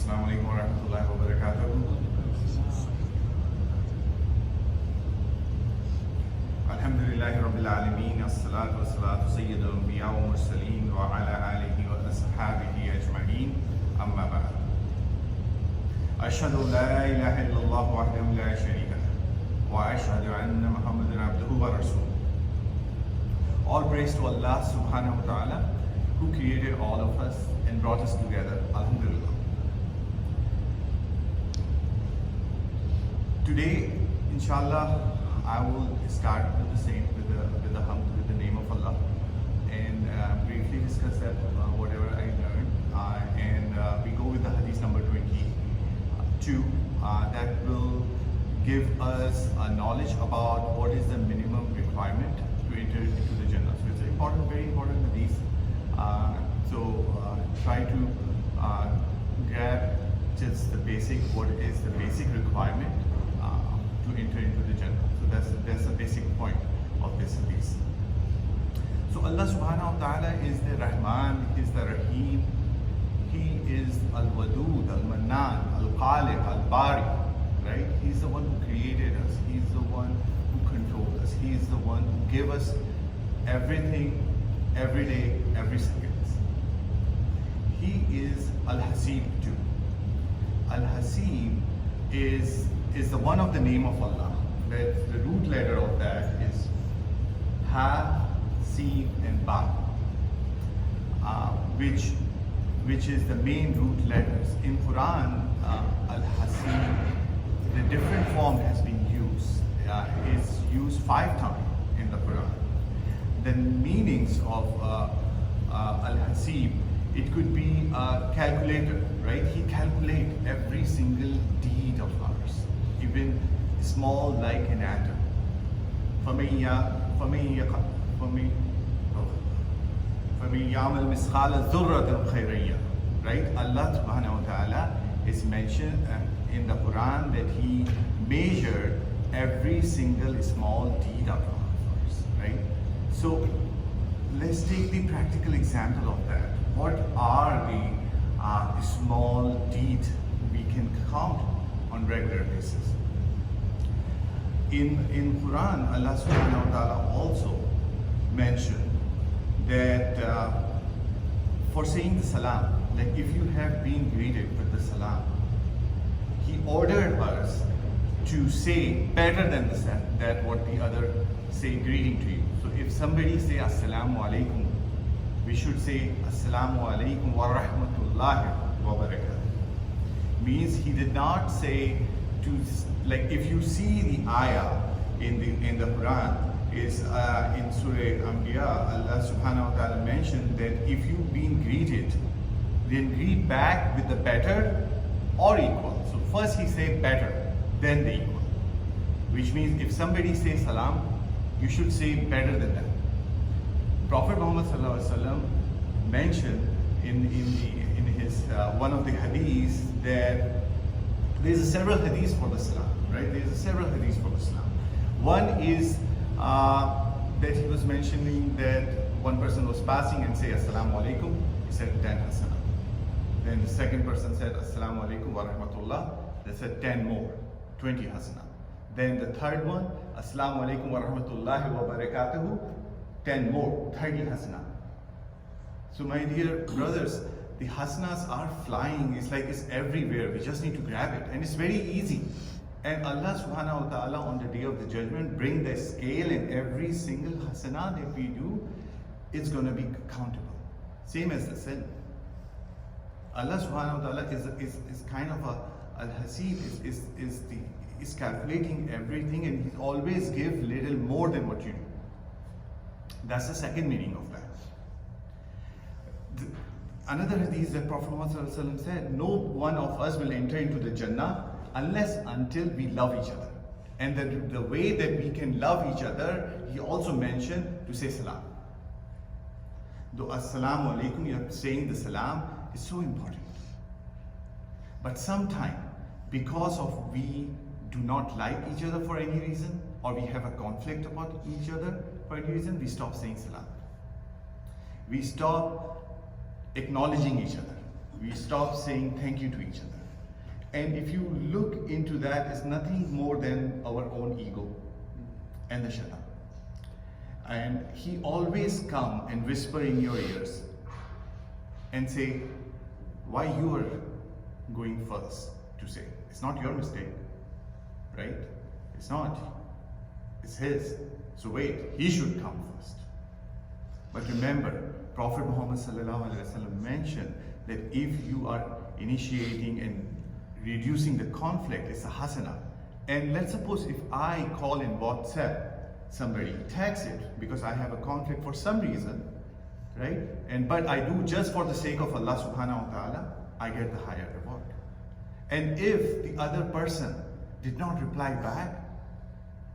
Assalamu alaikum wa rahmatullahi wa barakatuh. Alhamdulillahi rabbil alameen. As-salatu was-salatu sayyidul anbiya wa mursaleen wa ala alihi wa ashabihi ajma'een. Amma ba'd. Ashhadu an la ilaha illallah wahdahu la sharika lahu wa ashhadu anna Muhammadan abduhu wa rasuluhu. All praise to Allah subhanahu wa ta'ala who created all of us and brought us together. Alhamdulillah. Today, inshallah, I will start with the same, with the name of Allah, and briefly discuss that whatever I learned, and we go with the hadith number 22 that will give us a knowledge about what is the minimum requirement to enter into the Jannah. So it's an important, very important hadith. Try to grab just the basic, what is the basic requirement to enter into the Jannah. So that's the basic point of this hadith. So Allah subhanahu wa ta'ala is the Rahman, He is the Rahim, He is Al-Wadud, Al-Mannan, Al-Khaliq, Al-Bari, right? He's the one who created us, He's the one who controls us, He is the one who gave us everything, every day, every second. He is Al-Hasib too. Al-Hasib is the one of the name of Allah. That the root letter of that is Ha, Seen and Ba, which is the main root letters. In Quran, Al-Hasib, the different form has been used. It's used 5 times in the Quran. The meanings of Al-Hasib, it could be a calculator, right? He calculates every single deed of ours, even small like an atom. فَمَن يَعْمَلْ مِثْقَالَ ذُرَّةٍ خَيْرًا يَرَهُ. Right? Allah subhanahu wa ta'ala is mentioned in the Quran that He measured every single small deed of ours, right? So let's take the practical example of that. What are the small deeds we can count on regular basis? In Quran, Allah subhanahu wa ta'ala also mentioned that for saying the salam, like if you have been greeted with the salam, He ordered us to say better than that what the other say greeting to you. So if somebody say assalamu alaikum, we should say assalamu alaikum wa rahmatullahi wa barakatuh. Means He did not say to, like if you see the ayah in the Quran is in Surah Anbiya, Allah subhanahu wa ta'ala mentioned that if you've been greeted, then greet back with the better or equal. So first He say better, then the equal. Which means if somebody says salam, you should say better than that. Prophet Muhammad mentioned in his one of the hadiths that there's several hadiths for the salam, right? There's several hadiths for the salam. One is that he was mentioning that one person was passing and say assalamu alaikum, he said 10 hasana. Then the second person said assalamu alaikum wa rahmatullah, they said 10 more, 20 hasana. Then the third one, assalamu alaikum wa rahmatullahi wa barakatuhu, 10 more, 30 hasana. So my dear brothers, the hasanas are flying. It's like it's everywhere. We just need to grab it, and it's very easy. And Allah subhanahu wa ta'ala on the day of the judgment bring the scale, and every single hasana that we do, it's going to be countable. Same as the sin. Allah subhanahu wa ta'ala is kind of al-hasib, is calculating everything, and He always gives little more than what you do. That's the second meaning of that. Another hadith that Prophet Muhammad said, no one of us will enter into the Jannah until we love each other. And the way that we can love each other, He also mentioned to say salam. Though assalamu alaikum, you're saying the salam, is so important. But sometimes, because of we do not like each other for any reason, or we have a conflict about each other for any reason, we stop saying salam. We stop acknowledging each other. We stop saying thank you to each other. And if you look into that, it's nothing more than our own ego and the shaitan. And he always come and whisper in your ears and say, why you are going first to say. It's not your mistake, right? It's not. It's his. So wait, he should come first. But remember, Prophet Muhammad mentioned that if you are initiating and reducing the conflict, it's a hasana. And let's suppose if I call in WhatsApp somebody, text it because I have a conflict for some reason, right? But I do just for the sake of Allah subhanahu wa ta'ala, I get the higher reward. And if the other person did not reply back,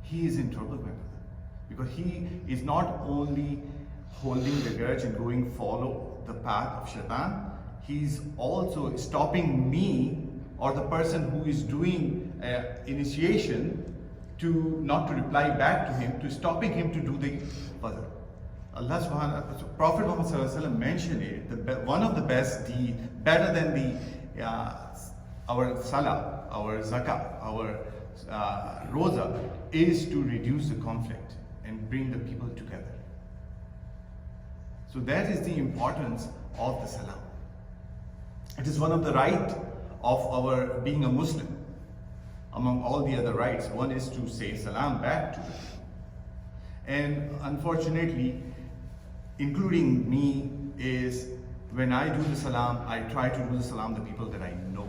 he is in trouble, my brother. Because he is not only holding the grudge and going follow the path of shaitan, he's also stopping me or the person who is doing initiation to not to reply back to him, to stopping him to do the further. Allah subhanahu wa ta'ala, Prophet Muhammad mentioned it, one of the best deed, better than the our salah, our zakah, our roza, is to reduce the conflict and bring the people together. So that is the importance of the salam. It is one of the right of our being a Muslim. Among all the other rights, one is to say salam back to the people. And unfortunately, including me, is when I do the salam, I try to do the salam to people that I know.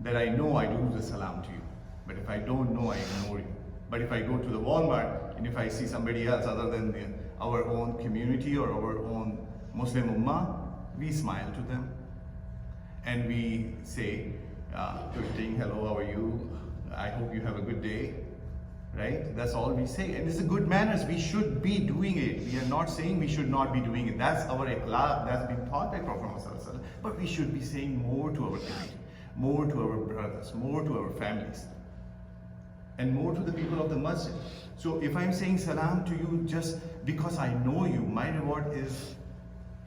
That I know I do the salam to you. But if I don't know, I ignore you. But if I go to the Walmart and if I see somebody else other than our own community or our own Muslim ummah, we smile to them. And we say, greeting, hello, how are you? I hope you have a good day. Right? That's all we say. And it's a good manners. We should be doing it. We are not saying we should not be doing it. That's our ikhlaq. That's been taught by Prophet Muhammad. But we should be saying more to our community, more to our brothers, more to our families, and more to the people of the masjid. So if I'm saying salam to you just because I know you, my reward is,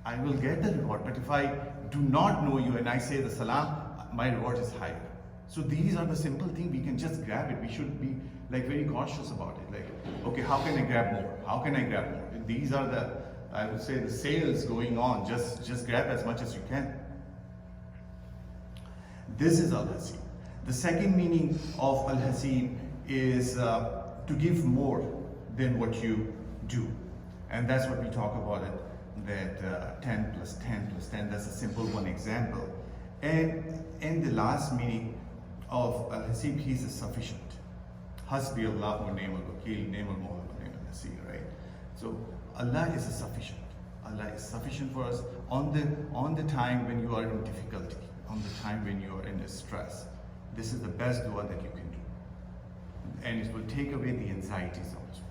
I will get the reward. But if I do not know you and I say the salam, my reward is higher. So these are the simple things, we can just grab it. We should be like very cautious about it. Like, okay, how can I grab more? How can I grab more? These are the, I would say, the sales going on. Just grab as much as you can. This is Al-Hasib. The second meaning of Al-Hasib is to give more than what you do. And that's what we talk about it, that 10 plus 10 plus 10, that's a simple one example. And the last meaning of Al-Hasib, he's a sufficient. Hasbi Allah wa ni'mal wakeel, ni'mal mawla wa ni'mal nasir, right? So Allah is a sufficient. Allah is sufficient for us on the time when you are in difficulty, on the time when you are in distress. This is the best dua that you can do. And it will take away the anxieties also.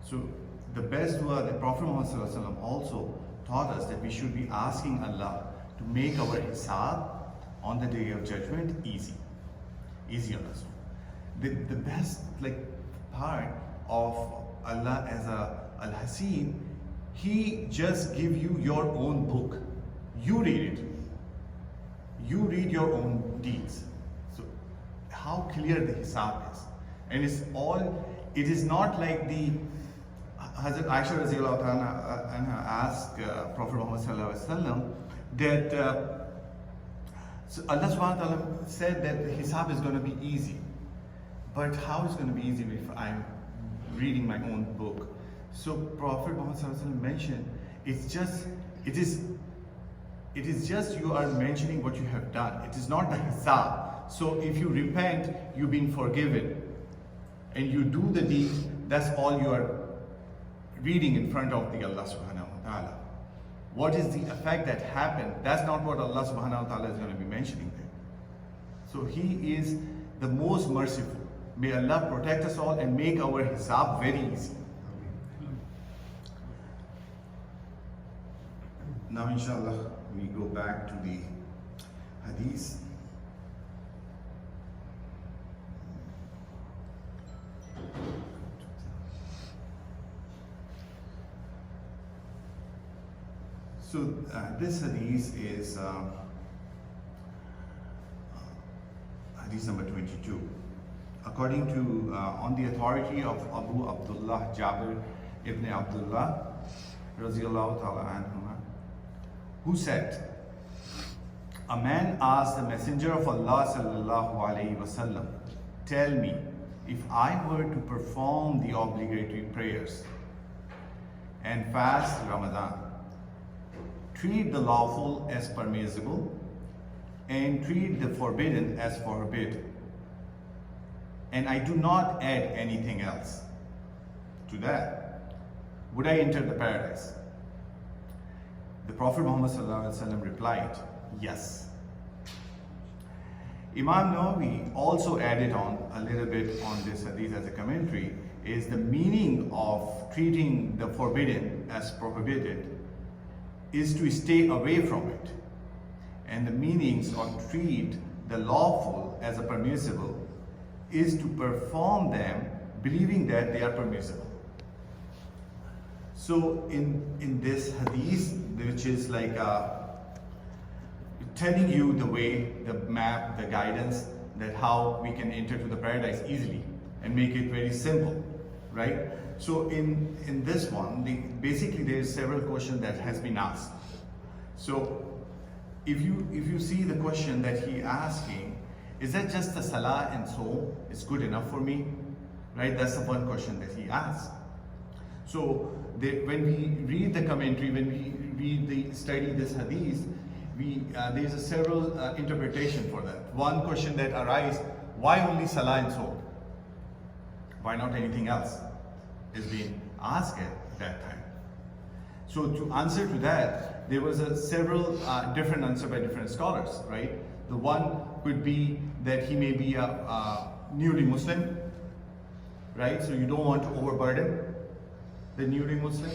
So the best dua that Prophet Muhammad also taught us, that we should be asking Allah to make our hisab on the day of judgment easy on us. The best part of Allah as a Al-Hasib, He just give you your own book. You read it. You read your own deeds. So how clear the hisab is. And it is not like the Hazrat Aisha Radhiyallahu anha asked Prophet Muhammad Sallallahu Alaihi Wasallam that so Allah subhanahu wa ta'ala said that the hisab is going to be easy. But how is it going to be easy if I'm reading my own book? So Prophet Muhammad Sallallahu Alaihi Wasallam mentioned, it is just you are mentioning what you have done. It is not the hisab. So if you repent, you've been forgiven. And you do the deed, that's all you are reading in front of the Allah subhanahu wa ta'ala. What is the effect that happened? That's not what Allah subhanahu wa ta'ala is going to be mentioning there. So He is the most merciful. May Allah protect us all and make our hisab very easy. Now inshallah we go back to the hadith. So this hadith is Hadith number 22. According to, on the authority of Abu Abdullah Jabir ibn Abdullah, Raziyallahu ta'ala anhuma, who said, a man asked the Messenger of Allah sallallahu alayhi wasallam, tell me, if I were to perform the obligatory prayers and fast Ramadan, treat the lawful as permissible and treat the forbidden as forbidden, and I do not add anything else to that, would I enter the paradise? The Prophet Muhammad ﷺ replied, yes. Imam Nawawi also added on a little bit on this hadith as a commentary, is the meaning of treating the forbidden as prohibited is to stay away from it, and the meanings of treat the lawful as a permissible is to perform them believing that they are permissible. So in this hadith, which is like telling you the way, the map, the guidance, that how we can enter to the paradise easily and make it very simple, right? So in this one, basically there is several questions that has been asked. So if you see the question that he asking, is that just the salah and so is good enough for me, right? That's the one question that he asked. So when we read the commentary, when we study this hadith, there's a several interpretation for that. One question that arises: why only salah and so? Why not anything else? Is being asked at that time. So to answer to that, there was several different answers by different scholars, right? The one could be that he may be a newly Muslim, right? So you don't want to overburden the newly Muslim,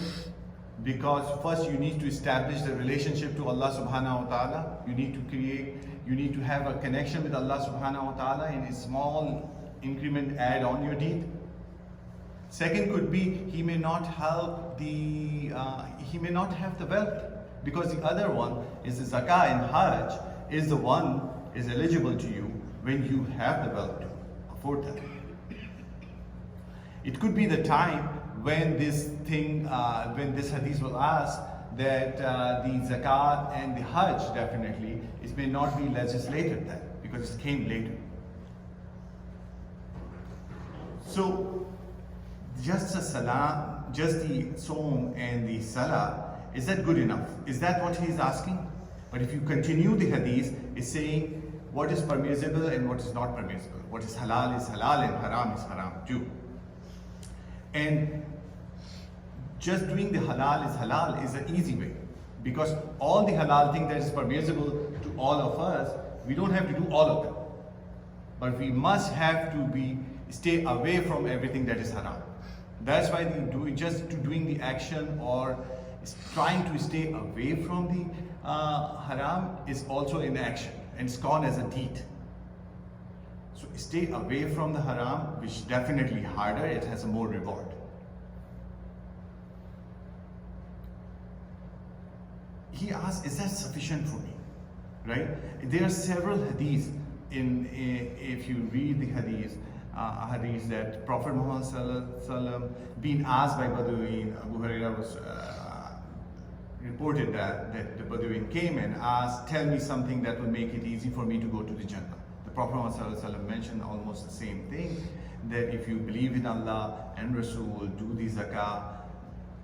because first you need to establish the relationship to Allah subhanahu wa ta'ala. You need to have a connection with Allah subhanahu wa ta'ala, and a small increment add on your deed. Second could be he may not have the wealth, because the other one is the zakah and hajj is the one is eligible to you when you have the wealth to afford that. It could be the time when this hadith will ask that the zakat and the hajj definitely it may not be legislated then because it came later. So just the salah, just the Saum and the salah, is that good enough? Is that what he is asking? But if you continue the hadith, it's saying what is permissible and what is not permissible. What is halal and haram is haram too. And just doing the halal is an easy way, because all the halal thing that is permissible to all of us, we don't have to do all of them. But we must have to stay away from everything that is haram. That's why doing the action or trying to stay away from the haram is also an action, and it's gone as a deed. So stay away from the haram, which definitely harder, it has a more reward. He asked, is that sufficient for me? Right? There are several hadiths if you read the hadith, hadith that Prophet Muhammad sallallahu alaihi wasallam being asked by Badawin. Abu Hurairah was reported that the Badawin came and asked, tell me something that will make it easy for me to go to the Jannah. The Prophet Muhammad sallallahu alaihi wasallam mentioned almost the same thing, that if you believe in Allah and Rasul, do the zakah,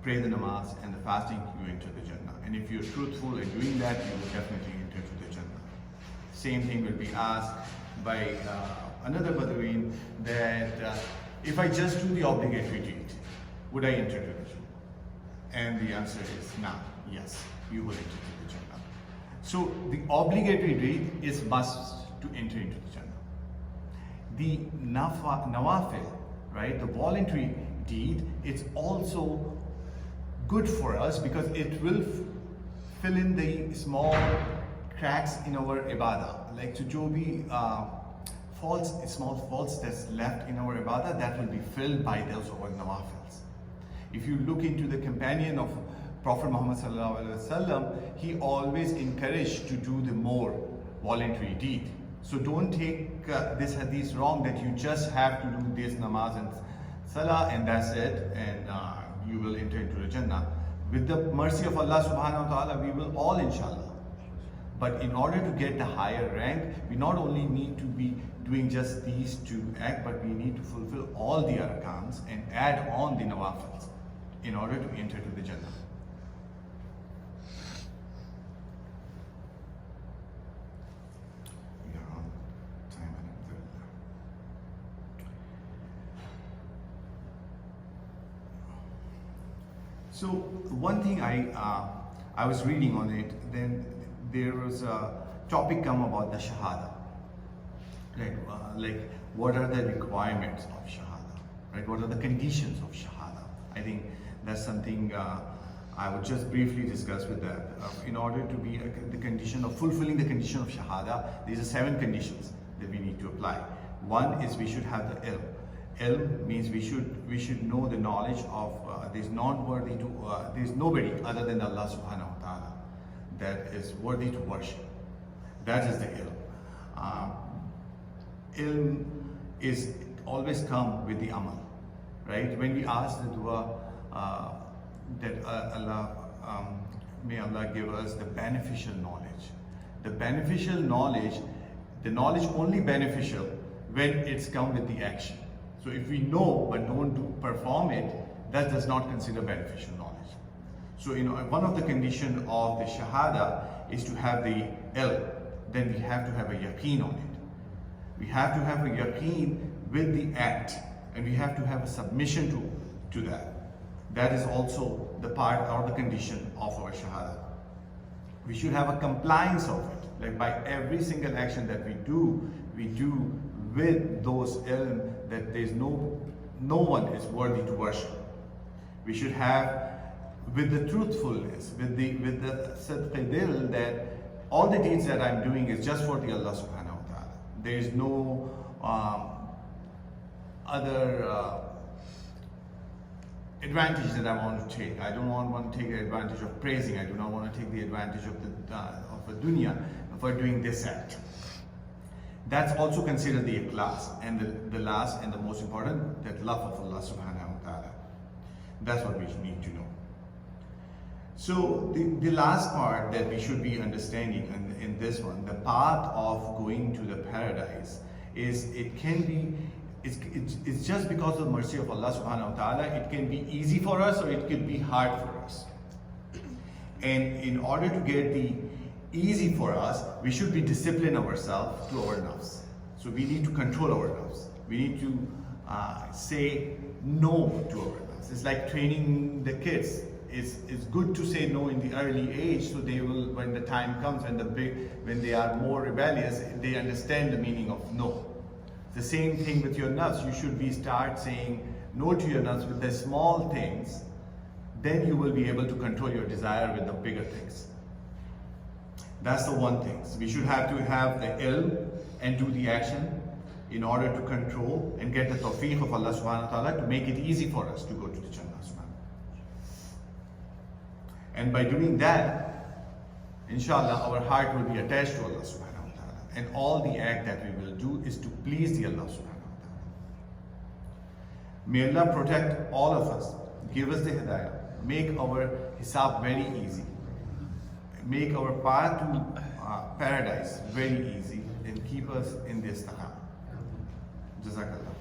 pray the namaz and the fasting, you enter the Jannah. And if you're truthful in doing that, you will definitely enter to the Jannah. Same thing will be asked by another Badawin, that if I just do the obligatory deed, would I enter to the Jannah? And the answer is no, yes, you will enter to the Jannah. So the obligatory deed is must to enter into the Jannah. The nawafil, right, the voluntary deed, it's also good for us because it will fill in the small cracks in our ibadah. Like to jo bhi small faults that's left in our ibadah, that will be filled by those our nawafils. If you look into the companion of Prophet Muhammad sallallahu alaihi wasallam, he always encouraged to do the more voluntary deed. So don't take this hadith wrong that you just have to do this namaz and salah and that's it, and you will enter into the Jannah. With the mercy of Allah subhanahu wa ta'ala, we will all inshallah. But in order to get the higher rank, we not only need to be doing just these two acts, but we need to fulfill all the arkans and add on the nawafils in order to enter to the Jannah. We are on time, alhamdulillah. So one thing I was reading on it, then there was a topic come about the shahada, right? Like what are the requirements of shahada, right? What are the conditions of shahada? I think that's something I would just briefly discuss with that. In order to be the condition of fulfilling the condition of shahada, these are 7 conditions that we need to apply. One is we should have the ilm. Ilm means we should know the knowledge of there's nobody other than Allah subhanahu wa ta'ala that is worthy to worship. That is the ilm. Ilm is always come with the amal, right? When we ask the dua that may Allah give us the beneficial knowledge. The beneficial knowledge, the knowledge only beneficial when it's come with the action. So if we know but don't perform it, that does not consider beneficial knowledge. So one of the conditions of the shahada is to have the ilm. Then we have to have a yaqeen on it. We have to have a yaqeen with the act, and we have to have a submission to that. That is also the part or the condition of our shahada. We should have a compliance of it. Like by every single action that we do with those ilm that there's no one is worthy to worship. We should have with the truthfulness, with the sadq dil, that all the deeds that I'm doing is just for the Allah subhanahu wa ta'ala. There is no other advantage that I want to take. I don't want to take the advantage of praising. I do not want to take the advantage of the dunya for doing this act. That's also considered the ikhlas. And the last and the most important, that love of Allah subhanahu wa ta'ala. That's what we need to know. So the last part that we should be understanding in this one, the path of going to the paradise, is it's just because of the mercy of Allah subhanahu wa ta'ala. It can be easy for us or it could be hard for us. And in order to get the easy for us, we should be discipline ourselves to our nafs. So we need to control our nafs. We need to say no to our nafs. It's like training the kids. It's good to say no in the early age, so they will, when the time comes, when they are more rebellious, they understand the meaning of no. The same thing with your nafs. You should start saying no to your nafs with the small things. Then you will be able to control your desire with the bigger things. That's the one thing. So we should have to have the ilm and do the action in order to control and get the tawfiq of Allah subhanahu wa ta'ala to make it easy for us to go to the Jannah. And by doing that, inshallah, our heart will be attached to Allah subhanahu wa ta'ala. And all the act that we will do is to please the Allah subhanahu wa ta'ala. May Allah protect all of us, give us the hidayah, make our hisab very easy, make our path to paradise very easy, and keep us in this istiqamah. Jazakallah.